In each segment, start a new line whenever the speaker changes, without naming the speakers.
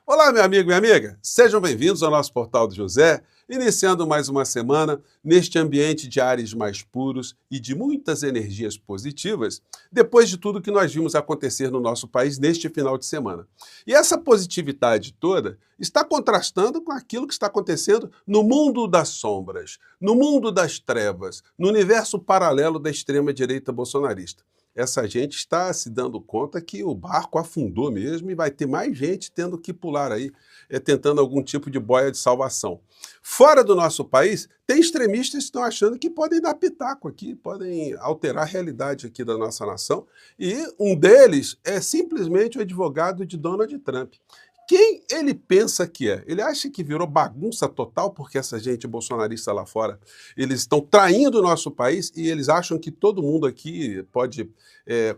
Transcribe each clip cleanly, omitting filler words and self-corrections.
Olá, meu amigo e minha amiga, sejam bem-vindos ao nosso Portal do José, iniciando mais uma semana neste ambiente de ares mais puros e de muitas energias positivas, depois de tudo que nós vimos acontecer no nosso país neste final de semana. E essa positividade toda está contrastando com aquilo que está acontecendo no mundo das sombras, no mundo das trevas, no universo paralelo da extrema-direita bolsonarista. Essa gente está se dando conta que o barco afundou mesmo e vai ter mais gente tendo que pular aí, tentando algum tipo de boia de salvação. Fora do nosso país, tem extremistas que estão achando que podem dar pitaco aqui, podem alterar a realidade aqui da nossa nação, e um deles é simplesmente o advogado de Donald Trump. Quem ele pensa que é? Ele acha que virou bagunça total porque essa gente bolsonarista lá fora, eles estão traindo o nosso país e eles acham que todo mundo aqui pode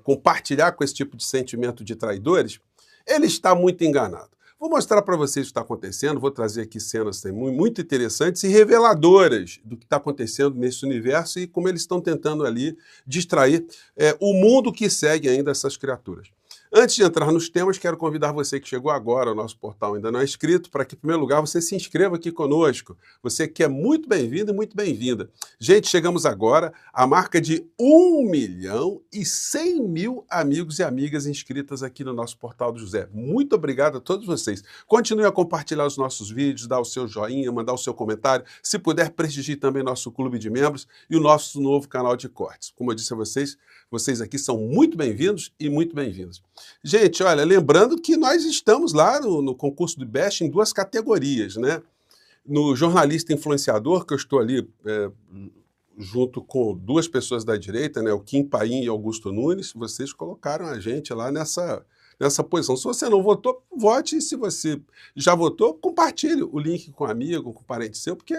compartilhar com esse tipo de sentimento de traidores? Ele está muito enganado. Vou mostrar para vocês o que está acontecendo, vou trazer aqui cenas muito interessantes e reveladoras do que está acontecendo nesse universo e como eles estão tentando ali distrair o mundo que segue ainda essas criaturas. Antes de entrar nos temas, quero convidar você que chegou agora ao nosso portal ainda não é inscrito, para que, em primeiro lugar, você se inscreva aqui conosco. Você que é muito bem-vindo e muito bem-vinda. Gente, chegamos agora à marca de 1.100.000 amigos e amigas inscritas aqui no nosso portal do José. Muito obrigado a todos vocês. Continue a compartilhar os nossos vídeos, dar o seu joinha, mandar o seu comentário. Se puder, prestigie também nosso clube de membros e o nosso novo canal de cortes. Como eu disse a vocês, vocês aqui são muito bem-vindos e muito bem-vindas. Gente, olha, lembrando que nós estamos lá no concurso do Best em duas categorias, né? No jornalista influenciador, que eu estou ali junto com duas pessoas da direita, né? O Kim Paim e Augusto Nunes, vocês colocaram a gente lá nessa posição. Se você não votou, vote. E se você já votou, compartilhe o link com um amigo, com um parente seu, porque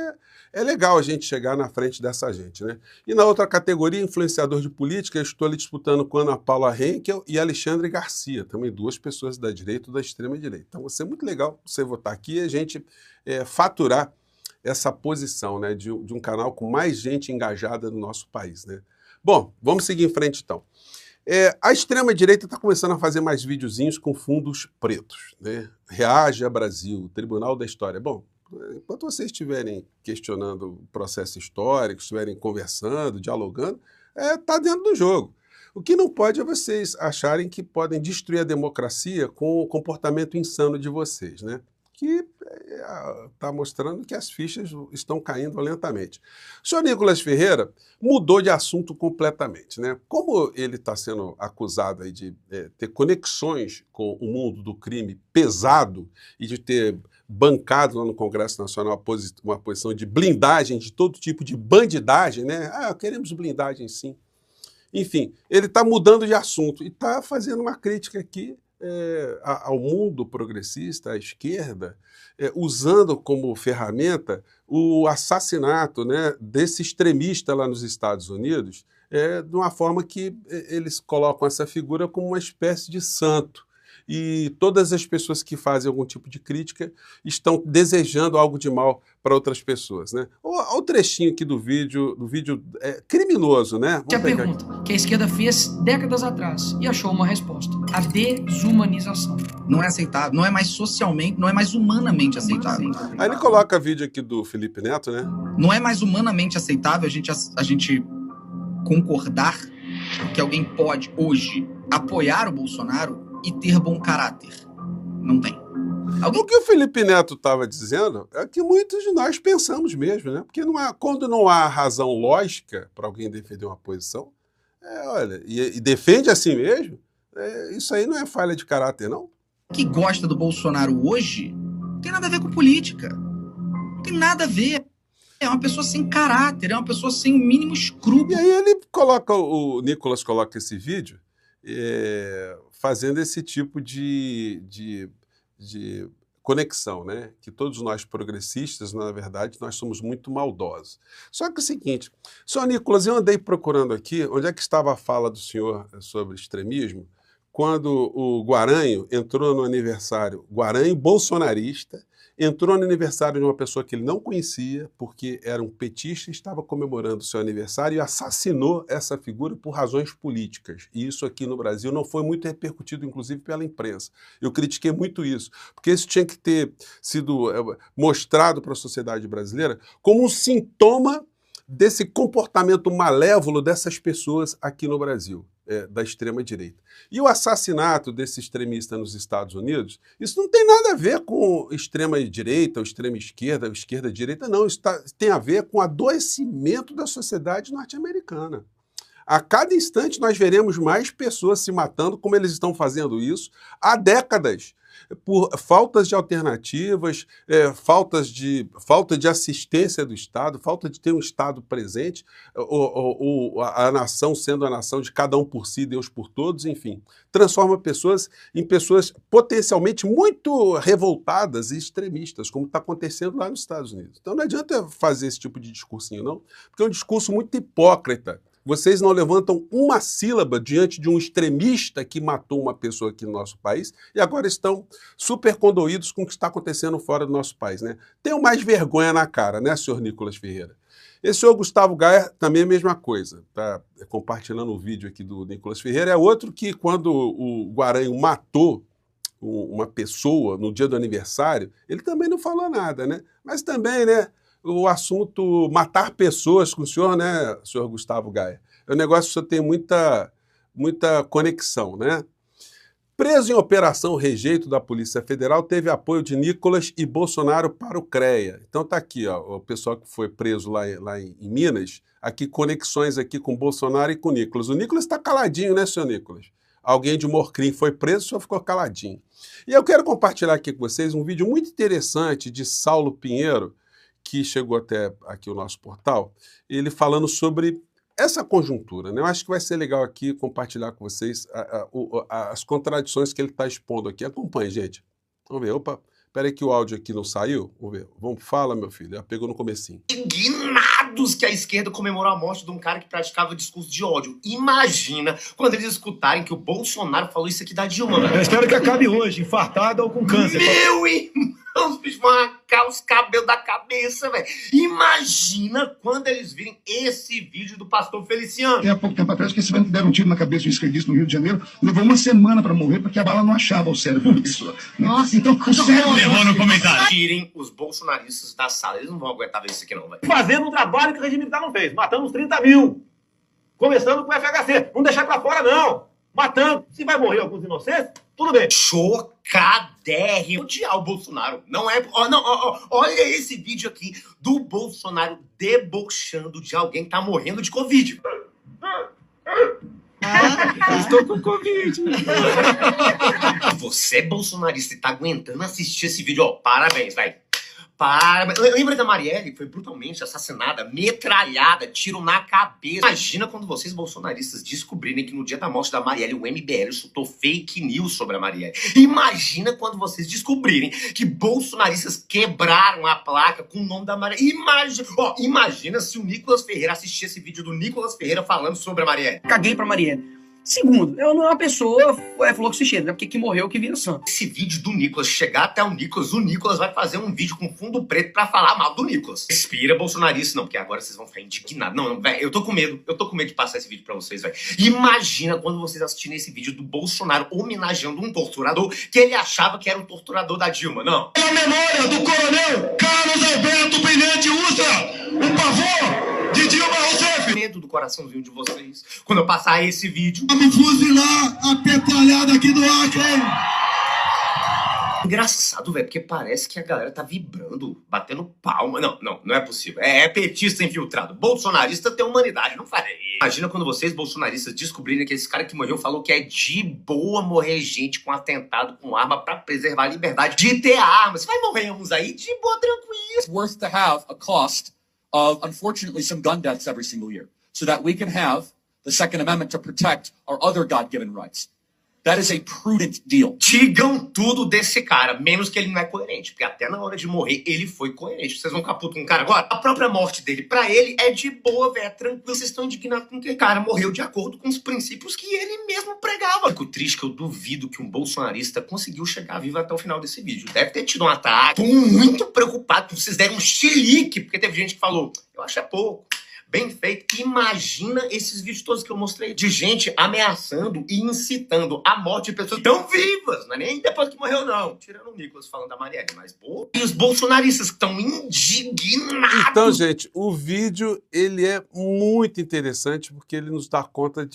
é legal a gente chegar na frente dessa gente, né? E na outra categoria, influenciador de política, eu estou ali disputando com Ana Paula Henkel e Alexandre Garcia, também duas pessoas da direita ou da extrema-direita. Então, vai ser muito legal você votar aqui e a gente faturar essa posição, né, de um canal com mais gente engajada no nosso país, né? Bom, vamos seguir em frente, então. A extrema-direita está começando a fazer mais videozinhos com fundos pretos, né? Reage a Brasil, Tribunal da História. Bom, enquanto vocês estiverem questionando o processo histórico, estiverem conversando, dialogando, está dentro do jogo. O que não pode é vocês acharem que podem destruir a democracia com o comportamento insano de vocês, né? Que está mostrando que as fichas estão caindo lentamente. O senhor Nicolas Ferreira mudou de assunto completamente, né? Como ele está sendo acusado aí de ter conexões com o mundo do crime pesado e de ter bancado lá no Congresso Nacional uma posição de blindagem de todo tipo de bandidagem, né? Queremos blindagem sim. Enfim, ele está mudando de assunto e está fazendo uma crítica aqui ao mundo progressista, à esquerda, usando como ferramenta o assassinato, né, desse extremista lá nos Estados Unidos, de uma forma que eles colocam essa figura como uma espécie de santo. E todas as pessoas que fazem algum tipo de crítica estão desejando algo de mal para outras pessoas, né? Olha o trechinho aqui do vídeo criminoso, né?
Essa é a pergunta que a esquerda fez décadas atrás e achou uma resposta: a desumanização.
Não é aceitável, não é mais socialmente, não é mais humanamente aceitável.
Aí ele coloca vídeo aqui do Felipe Neto, né?
Não é mais humanamente aceitável a gente concordar que alguém pode hoje apoiar o Bolsonaro e ter bom caráter. Não tem.
O que o Felipe Neto estava dizendo é que muitos de nós pensamos mesmo, né? Porque quando não há razão lógica para alguém defender uma posição, olha, e defende assim mesmo, isso aí não é falha de caráter, não?
Que gosta do Bolsonaro hoje não tem nada a ver com política. Não tem nada a ver. É uma pessoa sem caráter, é uma pessoa sem o mínimo escrúpulo.
E aí o Nicolas coloca esse vídeo fazendo esse tipo de conexão, né? Que todos nós progressistas, na verdade, nós somos muito maldosos. Só que é o seguinte, senhor Nicolas, eu andei procurando aqui onde é que estava a fala do senhor sobre extremismo, quando o Guaranho entrou no aniversário, Guaranho bolsonarista, entrou no aniversário de uma pessoa que ele não conhecia, porque era um petista e estava comemorando seu aniversário, e assassinou essa figura por razões políticas. E isso aqui no Brasil não foi muito repercutido, inclusive pela imprensa. Eu critiquei muito isso, porque isso tinha que ter sido mostrado para a sociedade brasileira como um sintoma desse comportamento malévolo dessas pessoas aqui no Brasil, da extrema-direita. E o assassinato desse extremista nos Estados Unidos, isso não tem nada a ver com extrema-direita ou extrema-esquerda, ou esquerda-direita, não. Isso tem a ver com o adoecimento da sociedade norte-americana. A cada instante nós veremos mais pessoas se matando, como eles estão fazendo isso há décadas, por faltas de alternativas, falta de assistência do Estado, falta de ter um Estado presente, a nação sendo a nação de cada um por si, Deus por todos, enfim. Transforma pessoas em pessoas potencialmente muito revoltadas e extremistas, como está acontecendo lá nos Estados Unidos. Então não adianta fazer esse tipo de discursinho, não, porque é um discurso muito hipócrita. Vocês não levantam uma sílaba diante de um extremista que matou uma pessoa aqui no nosso país e agora estão super condoídos com o que está acontecendo fora do nosso país, né? Tenham mais vergonha na cara, né, senhor Nicolas Ferreira? Esse senhor Gustavo Gaia também é a mesma coisa, tá compartilhando o vídeo aqui do Nicolas Ferreira. É outro que, quando o Guaranho matou uma pessoa no dia do aniversário, ele também não falou nada, né? Mas também, né? O assunto matar pessoas com o senhor, né, senhor Gustavo Gaia? É um negócio que o senhor tem muita conexão, né? Preso em operação rejeito da Polícia Federal, teve apoio de Nicolas e Bolsonaro para o CREA. Então tá aqui, ó, o pessoal que foi preso lá em Minas, aqui conexões aqui com Bolsonaro e com Nicolas. O Nicolas está caladinho, né, senhor Nicolas? Alguém de Morcrim foi preso, o senhor ficou caladinho. E eu quero compartilhar aqui com vocês um vídeo muito interessante de Saulo Pinheiro, que chegou até aqui o nosso portal, ele falando sobre essa conjuntura, né? Eu acho que vai ser legal aqui compartilhar com vocês as contradições que ele está expondo aqui. Acompanhe, gente. Vamos ver. Opa, espera aí que o áudio aqui não saiu. Vamos ver. Vamos, fala, meu filho. Já pegou no comecinho.
Indignados que a esquerda comemorou a morte de um cara que praticava discurso de ódio. Imagina quando eles escutarem que o Bolsonaro falou isso aqui da Dilma, velho.
Eu espero que acabe hoje, infartada ou com câncer.
Meu irmão! Os bichos vão arrancar os cabelos da cabeça, velho. Imagina quando eles virem esse vídeo do pastor Feliciano.
Há pouco tempo atrás, que esse velho deram um tiro na cabeça de um esquerdista no Rio de Janeiro, levou uma semana para morrer porque a bala não achava o cérebro da pessoa. Nossa, então o cérebro...
Levou no comentário. Tirem os bolsonaristas da sala. Eles não vão aguentar ver isso aqui não, velho.
Fazendo um trabalho que o regime militar não fez. Matando uns 30 mil. Começando com o FHC. Não deixar pra fora, não. Matando. Se vai morrer alguns inocentes, tudo bem.
Chocadérrimo. Odiar o Bolsonaro. Não é... olha esse vídeo aqui do Bolsonaro debochando de alguém que tá morrendo de Covid.
Eu estou com Covid.
Você é bolsonarista e tá aguentando assistir esse vídeo, ó, parabéns, velho. Lembra da Marielle, que foi brutalmente assassinada, metralhada, tiro na cabeça. Imagina quando vocês bolsonaristas descobrirem que no dia da morte da Marielle, o MBL soltou fake news sobre a Marielle. Imagina quando vocês descobrirem que bolsonaristas quebraram a placa com o nome da Marielle. Imagina se o Nicolas Ferreira assistisse esse vídeo do Nicolas Ferreira falando sobre a Marielle.
Caguei pra Marielle. Segundo, eu não é uma pessoa fluoxo-cheira, né? Porque que morreu que vira santo.
Esse vídeo do Nicolas chegar até o Nicolas vai fazer um vídeo com fundo preto pra falar mal do Nicolas. Respira, bolsonarista, não, porque agora vocês vão ficar indignados. Não, velho, eu tô com medo de passar esse vídeo pra vocês, velho. Imagina quando vocês assistirem esse vídeo do Bolsonaro homenageando um torturador que ele achava que era o torturador da Dilma, não.
Na memória do coronel Carlos Alberto Brilhante Ustra, o pavor de Dilma Rousseff.
Medo do coraçãozinho de vocês quando eu passar esse vídeo.
Me fuzilar a petralhada aqui do Acre, hein?
Engraçado, velho, porque parece que a galera tá vibrando, batendo palma. Não é possível. É petista infiltrado. Bolsonarista tem humanidade, não farei. Imagina quando vocês, bolsonaristas, descobrirem que esse cara que morreu falou que é de boa morrer gente com atentado com arma pra preservar a liberdade de ter arma. Você vai morrer uns aí de boa, tranquilo.
It's worth to have a cost of, unfortunately, some gun deaths every single year, so that we can have the Second Amendment to protect our other God-given rights. That is a prudent deal.
Digam tudo desse cara, menos que ele não é coerente, porque até na hora de morrer ele foi coerente. Vocês vão ficar puto com o cara agora? A própria morte dele, pra ele, é de boa, velho, é tranquilo. Vocês estão indignados com que o cara morreu de acordo com os princípios que ele mesmo pregava. Fico triste que eu duvido que um bolsonarista conseguiu chegar vivo até o final desse vídeo. Deve ter tido um ataque. Tô muito preocupado que vocês deram um chilique, porque teve gente que falou, eu acho é pouco. Bem feito. Imagina esses vídeos todos que eu mostrei de gente ameaçando e incitando a morte de pessoas que estão vivas, não é nem depois que morreu, não. Tirando o Nicolas falando da Marielle, mas pô. E os bolsonaristas que estão indignados.
Então, gente, o vídeo ele é muito interessante porque ele nos dá conta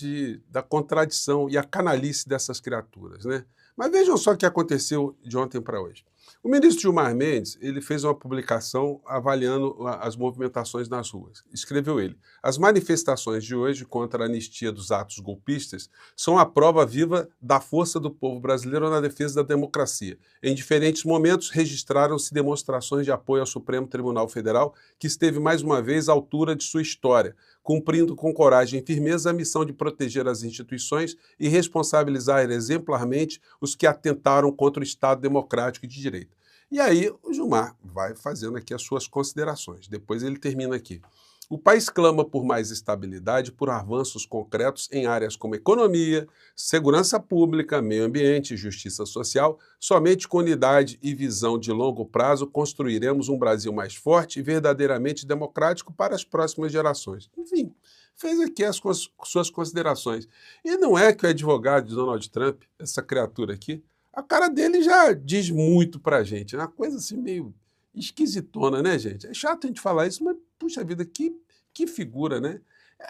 da contradição e a canalice dessas criaturas, né? Mas vejam só o que aconteceu de ontem para hoje. O ministro Gilmar Mendes ele fez uma publicação avaliando as movimentações nas ruas. Escreveu ele: as manifestações de hoje contra a anistia dos atos golpistas são a prova viva da força do povo brasileiro na defesa da democracia. Em diferentes momentos registraram-se demonstrações de apoio ao Supremo Tribunal Federal, que esteve mais uma vez à altura de sua história, cumprindo com coragem e firmeza a missão de proteger as instituições e responsabilizar exemplarmente os que atentaram contra o Estado democrático e de direito. E aí o Gilmar vai fazendo aqui as suas considerações. Depois ele termina aqui. O país clama por mais estabilidade e por avanços concretos em áreas como economia, segurança pública, meio ambiente e justiça social. Somente com unidade e visão de longo prazo construiremos um Brasil mais forte e verdadeiramente democrático para as próximas gerações. Enfim, fez aqui as suas considerações. E não é que o advogado de Donald Trump, essa criatura aqui, a cara dele já diz muito pra gente. É uma coisa assim meio esquisitona, né, gente? É chato a gente falar isso, mas, puxa vida, que figura, né?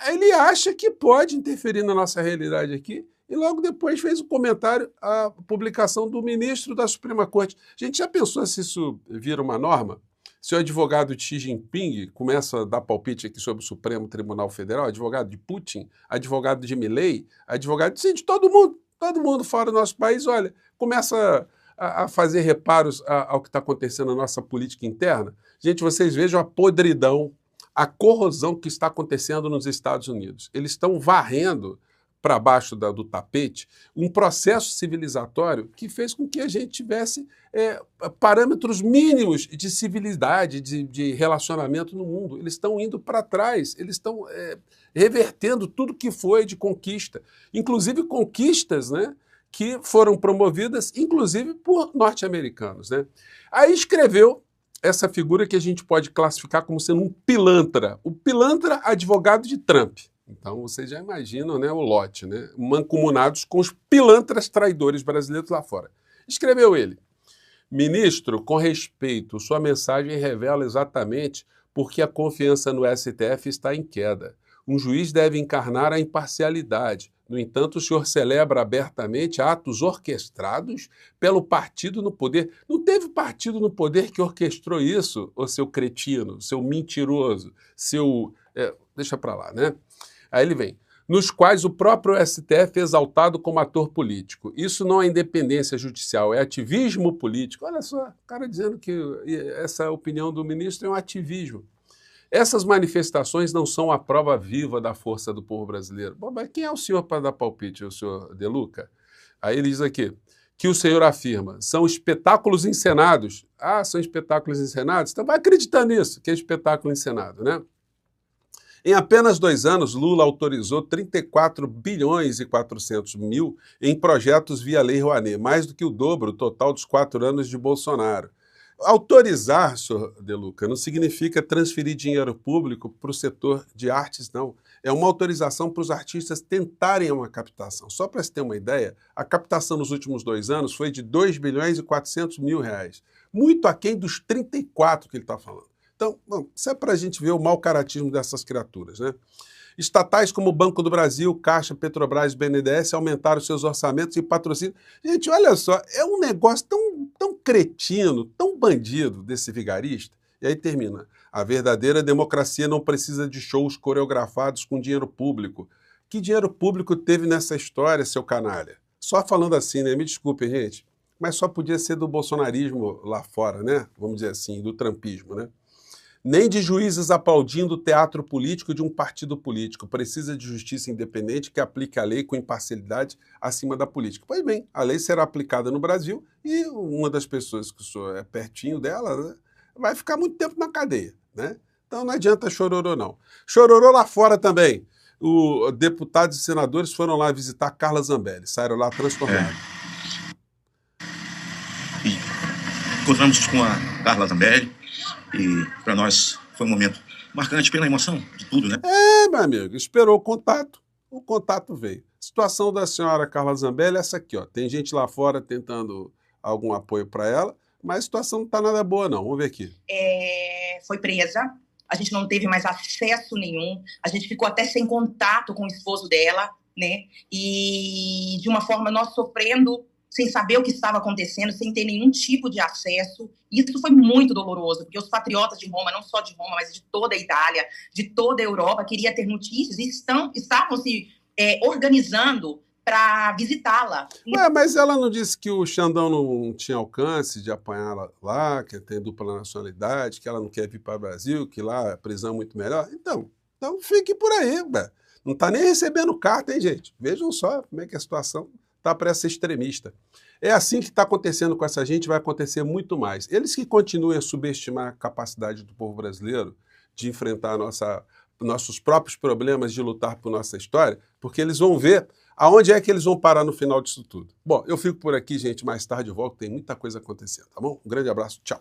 Ele acha que pode interferir na nossa realidade aqui e logo depois fez um comentário à publicação do ministro da Suprema Corte. A gente já pensou se isso vira uma norma? Se o advogado de Xi Jinping começa a dar palpite aqui sobre o Supremo Tribunal Federal, advogado de Putin, advogado de Milei, advogado de todo mundo fora do nosso país, olha, começa a fazer reparos ao que está acontecendo na nossa política interna. Gente, vocês vejam a podridão, a corrosão que está acontecendo nos Estados Unidos. Eles estão varrendo para baixo do tapete um processo civilizatório que fez com que a gente tivesse parâmetros mínimos de civilidade, de relacionamento no mundo. Eles estão indo para trás, eles estão revertendo tudo que foi de conquista, inclusive conquistas, né, que foram promovidas, inclusive, por norte-americanos, né? Aí escreveu essa figura que a gente pode classificar como sendo um pilantra. O pilantra advogado de Trump. Então, vocês já imaginam, né, o lote, né? Mancomunados com os pilantras traidores brasileiros lá fora. Escreveu ele: ministro, com respeito, sua mensagem revela exatamente porque a confiança no STF está em queda. Um juiz deve encarnar a imparcialidade. No entanto, o senhor celebra abertamente atos orquestrados pelo partido no poder. Não teve partido no poder que orquestrou isso, ô seu cretino, seu mentiroso, seu... deixa pra lá, né? Aí ele vem. Nos quais o próprio STF é exaltado como ator político. Isso não é independência judicial, é ativismo político. Olha só, o cara dizendo que essa opinião do ministro é um ativismo. Essas manifestações não são a prova viva da força do povo brasileiro. Bom, mas quem é o senhor para dar palpite, o senhor De Luca? Aí ele diz aqui, que o senhor afirma, são espetáculos encenados. Ah, são espetáculos encenados? Então vai acreditar nisso, que é espetáculo encenado, né? Em apenas 2 anos, Lula autorizou 34 bilhões e 400 mil em projetos via Lei Rouanet, mais do que o dobro total dos 4 anos de Bolsonaro. Autorizar, senhor De Luca, não significa transferir dinheiro público para o setor de artes, não. É uma autorização para os artistas tentarem uma captação. Só para se ter uma ideia, a captação nos últimos 2 anos foi de 2 bilhões e 400 mil reais. Muito aquém dos 34 que ele está falando. Então, bom, isso é para a gente ver o mau caratismo dessas criaturas, né? Estatais como o Banco do Brasil, Caixa, Petrobras e BNDES aumentaram seus orçamentos e patrocínio. Gente, olha só, é um negócio tão cretino, tão bandido desse vigarista. E aí termina. A verdadeira democracia não precisa de shows coreografados com dinheiro público. Que dinheiro público teve nessa história, seu canalha? Só falando assim, né? Me desculpem, gente, mas só podia ser do bolsonarismo lá fora, né? Vamos dizer assim, do trumpismo, né? Nem de juízes aplaudindo o teatro político de um partido político. Precisa de justiça independente que aplique a lei com imparcialidade acima da política. Pois bem, a lei será aplicada no Brasil e uma das pessoas que o senhor é pertinho dela, né, vai ficar muito tempo na cadeia, né? Então não adianta chororô, não. Chororô lá fora também. Os deputados e senadores foram lá visitar Carla Zambelli. Saíram lá transtornados.
Encontramos com a Carla Zambelli e para nós foi um momento marcante pela emoção de tudo, né?
Meu amigo, esperou o contato veio. A situação da senhora Carla Zambelli é essa aqui, ó. Tem gente lá fora tentando algum apoio para ela, mas a situação não está nada boa, não. Vamos ver aqui.
Foi presa, a gente não teve mais acesso nenhum, a gente ficou até sem contato com o esposo dela, né? E de uma forma nós sofrendo, sem saber o que estava acontecendo, sem ter nenhum tipo de acesso. E isso foi muito doloroso, porque os patriotas de Roma, não só de Roma, mas de toda a Itália, de toda a Europa, queriam ter notícias e estavam se organizando para visitá-la.
Ué, mas ela não disse que o Xandão não tinha alcance de apanhá-la lá, que tem dupla nacionalidade, que ela não quer vir para o Brasil, que lá a prisão é muito melhor? Então fique por aí, ué. Não está nem recebendo carta, hein, gente? Vejam só como é que a situação está para essa extremista. É assim que está acontecendo com essa gente, vai acontecer muito mais. Eles que continuem a subestimar a capacidade do povo brasileiro de enfrentar nossos próprios problemas, de lutar por nossa história, porque eles vão ver aonde é que eles vão parar no final disso tudo. Bom, eu fico por aqui, gente. Mais tarde eu volto, tem muita coisa acontecendo, tá bom? Um grande abraço, tchau.